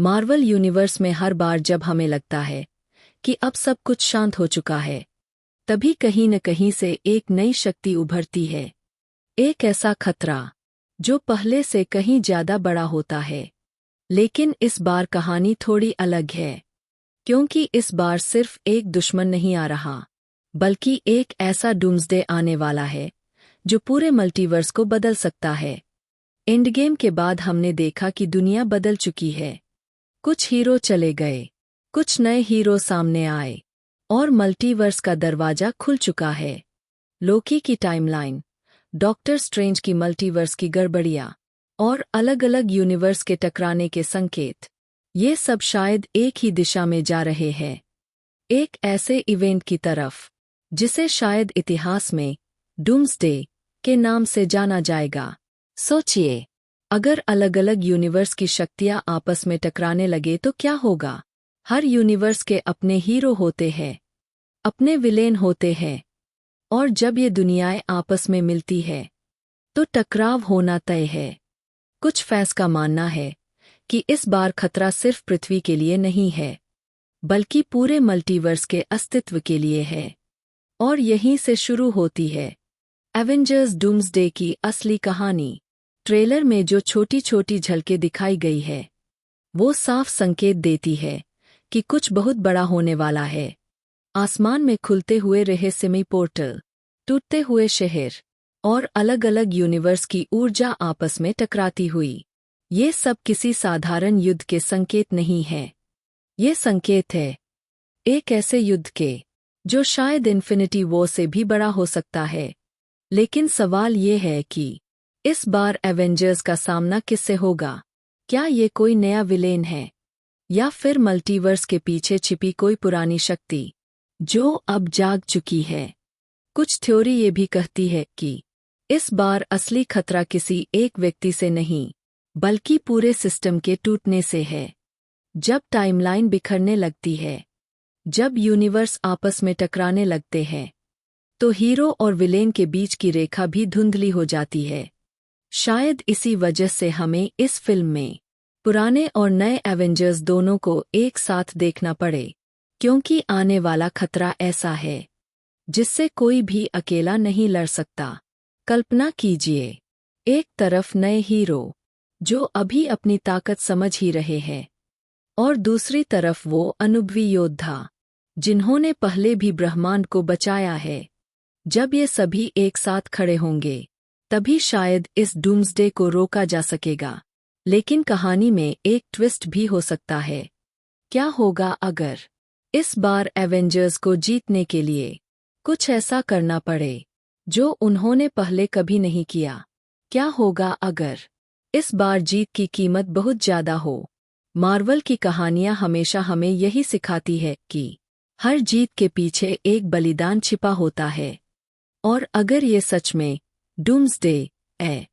Marvel universe में हर बार जब हमें लगता है कि अब सब कुछ शांत हो चुका है, तभी कहीं न कहीं से एक नई शक्ति उभरती है। एक ऐसा खतरा जो पहले से कहीं ज्यादा बड़ा होता है। लेकिन इस बार कहानी थोड़ी अलग है, क्योंकि इस बार सिर्फ एक दुश्मन नहीं आ रहा, बल्कि एक ऐसा डूम्सडे आने वाला है जो पूरे मल्टीवर्स को बदल सकता है। एंड गेम के बाद हमने देखा कि दुनिया बदल चुकी है। कुछ हीरो चले गए, कुछ नए हीरो सामने आए, और मल्टीवर्स का दरवाजा खुल चुका है। लोकी की टाइमलाइन, डॉक्टर स्ट्रेंज की मल्टीवर्स की गड़बड़ियां, और अलग-अलग यूनिवर्स के टकराने के संकेत, ये सब शायद एक ही दिशा में जा रहे हैं। एक ऐसे इवेंट की तरफ जिसे शायद इतिहास में डूम्सडे के नाम से जाना जाएगा। सोचिए, अगर अलग-अलग यूनिवर्स की शक्तियां आपस में टकराने लगे तो क्या होगा? हर यूनिवर्स के अपने हीरो होते हैं, अपने विलेन होते हैं, और जब ये दुनियाएं आपस में मिलती है तो टकराव होना तय है। कुछ फैंस का मानना है कि इस बार खतरा सिर्फ पृथ्वी के लिए नहीं है, बल्कि पूरे मल्टीवर्स के अस्तित्व के लिए है। और यहीं से शुरू होती है एवेंजर्स डूम्सडे की असली कहानी। ट्रेलर में जो छोटी-छोटी झलकें दिखाई गई है, वो साफ संकेत देती है कि कुछ बहुत बड़ा होने वाला है। आसमान में खुलते हुए रहस्यमयी पोर्टल, टूटते हुए शहर, और अलग-अलग यूनिवर्स की ऊर्जा आपस में टकराती हुई। ये सब किसी साधारण युद्ध के संकेत नहीं है। ये संकेत है एक ऐसे युद्ध के जो शायद इन्फिनिटी वॉर से भी बड़ा हो सकता है। लेकिन सवाल ये है कि इस बार एवेंजर्स का सामना किससे होगा? क्या ये कोई नया विलेन है, या फिर मल्टीवर्स के पीछे छिपी कोई पुरानी शक्ति जो अब जाग चुकी है? कुछ थ्योरी ये भी कहती है कि इस बार असली खतरा किसी एक व्यक्ति से नहीं, बल्कि पूरे सिस्टम के टूटने से है। जब टाइमलाइन बिखरने लगती है, जब यूनिवर्स आपस में टकराने लगते हैं, तो हीरो और विलेन के बीच की रेखा भी धुंधली हो जाती है। शायद इसी वजह से हमें इस फिल्म में पुराने और नए एवेंजर्स दोनों को एक साथ देखना पड़े, क्योंकि आने वाला खतरा ऐसा है जिससे कोई भी अकेला नहीं लड़ सकता। कल्पना कीजिए, एक तरफ नए हीरो जो अभी अपनी ताकत समझ ही रहे हैं, और दूसरी तरफ वो अनुभवी योद्धा जिन्होंने पहले भी ब्रह्मांड को बचाया है। जब ये सभी एक साथ खड़े होंगे, तभी शायद इस डूम्सडे को रोका जा सकेगा। लेकिन कहानी में एक ट्विस्ट भी हो सकता है। क्या होगा अगर इस बार एवेंजर्स को जीतने के लिए कुछ ऐसा करना पड़े जो उन्होंने पहले कभी नहीं किया? क्या होगा अगर इस बार जीत की कीमत बहुत ज्यादा हो? मार्वल की कहानियां हमेशा हमें यही सिखाती है कि हर जीत के पीछे एक बलिदान छिपा होता है। और अगर ये सच में डूम्सडे है,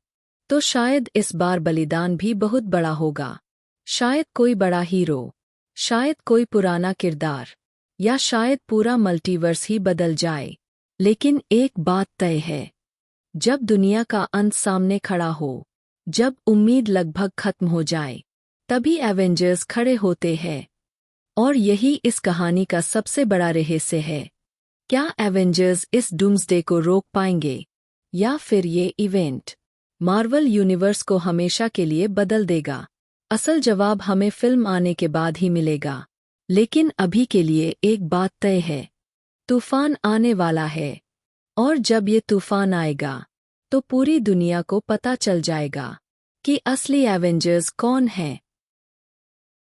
तो शायद इस बार बलिदान भी बहुत बड़ा होगा। शायद कोई बड़ा हीरो, शायद कोई पुराना किरदार, या शायद पूरा मल्टीवर्स ही बदल जाए। लेकिन एक बात तय है, जब दुनिया का अंत सामने खड़ा हो, जब उम्मीद लगभग खत्म हो जाए, तभी एवेंजर्स खड़े होते हैं। और यही इस कहानी का सबसे बड़ा रहस्य है। क्या एवेंजर्स इस डूम्सडे को रोक पाएंगे, या फिर ये इवेंट मार्वल यूनिवर्स को हमेशा के लिए बदल देगा? असल जवाब हमें फिल्म आने के बाद ही मिलेगा। लेकिन अभी के लिए एक बात तय है, तूफान आने वाला है, और जब ये तूफान आएगा तो पूरी दुनिया को पता चल जाएगा कि असली एवेंजर्स कौन है।